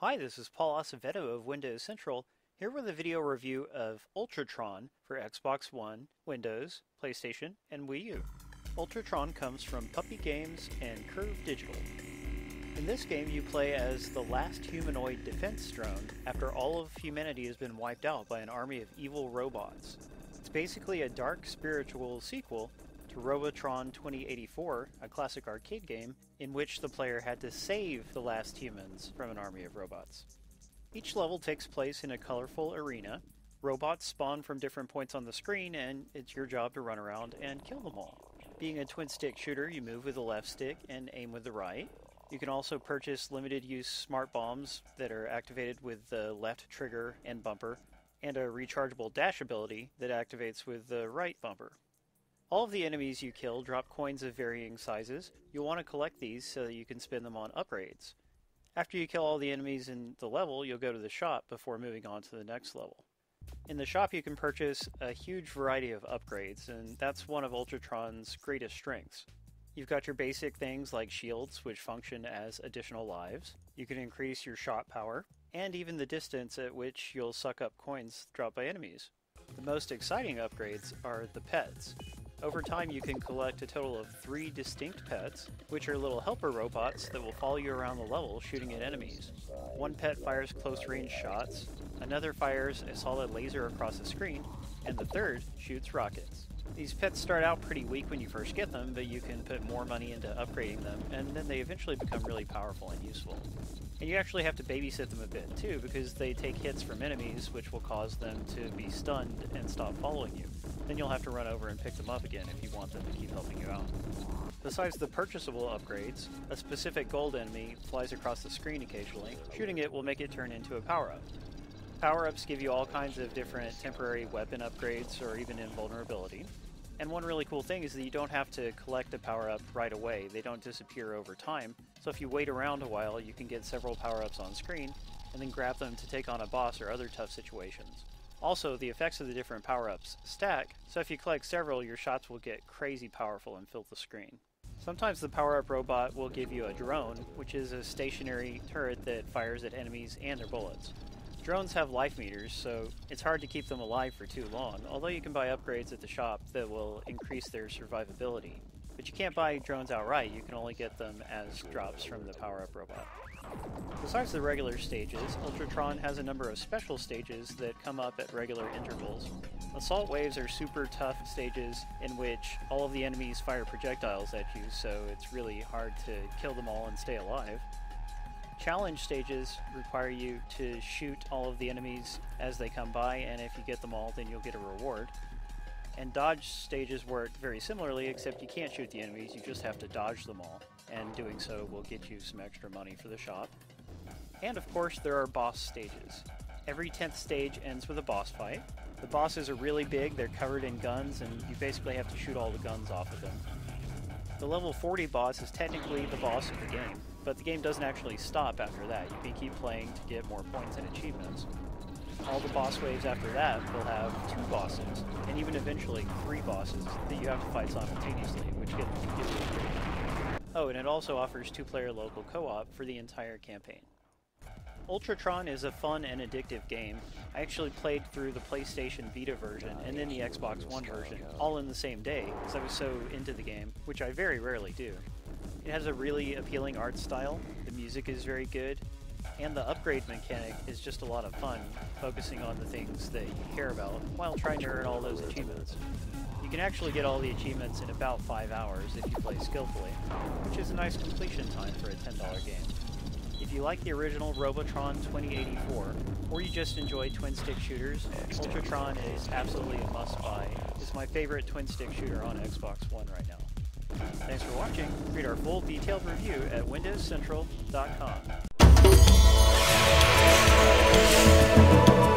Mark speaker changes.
Speaker 1: Hi, this is Paul Acevedo of Windows Central, here with a video review of Ultratron for Xbox One, Windows, PlayStation, and Wii U. Ultratron comes from Puppy Games and Curve Digital. In this game, you play as the last humanoid defense drone after all of humanity has been wiped out by an army of evil robots. It's basically a dark spiritual sequel to Robotron 2084, a classic arcade game in which the player had to save the last humans from an army of robots. Each level takes place in a colorful arena. Robots spawn from different points on the screen, and it's your job to run around and kill them all. Being a twin-stick shooter, you move with the left stick and aim with the right. You can also purchase limited-use smart bombs that are activated with the left trigger and bumper, and a rechargeable dash ability that activates with the right bumper. All of the enemies you kill drop coins of varying sizes. You'll want to collect these so that you can spend them on upgrades. After you kill all the enemies in the level, you'll go to the shop before moving on to the next level. In the shop you can purchase a huge variety of upgrades, and that's one of Ultratron's greatest strengths. You've got your basic things like shields, which function as additional lives. You can increase your shot power, and even the distance at which you'll suck up coins dropped by enemies. The most exciting upgrades are the pets. Over time you can collect a total of 3 distinct pets, which are little helper robots that will follow you around the level shooting at enemies. One pet fires close-range shots, another fires a solid laser across the screen, and the third shoots rockets. These pets start out pretty weak when you first get them, but you can put more money into upgrading them, and then they eventually become really powerful and useful. And you actually have to babysit them a bit too, because they take hits from enemies, which will cause them to be stunned and stop following you. Then you'll have to run over and pick them up again if you want them to keep helping you out. Besides the purchasable upgrades, a specific gold enemy flies across the screen occasionally. Shooting it will make it turn into a power-up. Power-ups give you all kinds of different temporary weapon upgrades or even invulnerability. And one really cool thing is that you don't have to collect a power-up right away. They don't disappear over time, so if you wait around a while, you can get several power-ups on screen, and then grab them to take on a boss or other tough situations. Also, the effects of the different power-ups stack, so if you collect several, your shots will get crazy powerful and fill the screen. Sometimes the power-up robot will give you a drone, which is a stationary turret that fires at enemies and their bullets. Drones have life meters, so it's hard to keep them alive for too long, although you can buy upgrades at the shop that will increase their survivability. But you can't buy drones outright, you can only get them as drops from the power-up robot. Besides the regular stages, Ultratron has a number of special stages that come up at regular intervals. Assault waves are super tough stages in which all of the enemies fire projectiles at you, so it's really hard to kill them all and stay alive. Challenge stages require you to shoot all of the enemies as they come by, and if you get them all, then you'll get a reward. And dodge stages work very similarly, except you can't shoot the enemies, you just have to dodge them all, and doing so will get you some extra money for the shop. And of course, there are boss stages. Every 10th stage ends with a boss fight. The bosses are really big, they're covered in guns, and you basically have to shoot all the guns off of them. The level 40 boss is technically the boss of the game, but the game doesn't actually stop after that. You can keep playing to get more points and achievements. All the boss waves after that will have 2 bosses, and even eventually 3 bosses that you have to fight simultaneously, which get confusing. Oh, and it also offers 2-player local co-op for the entire campaign. Ultratron is a fun and addictive game. I actually played through the PlayStation Vita version and then the Xbox One version, all in the same day, because I was so into the game, which I very rarely do. It has a really appealing art style, the music is very good, and the upgrade mechanic is just a lot of fun, focusing on the things that you care about while trying to earn all those achievements. You can actually get all the achievements in about 5 hours if you play skillfully, which is a nice completion time for a $10 game. If you like the original Robotron 2084, or you just enjoy twin-stick shooters, Ultratron is absolutely a must-buy. It's my favorite twin-stick shooter on Xbox One right now. Thanks for watching. Read our full detailed review at windowscentral.com.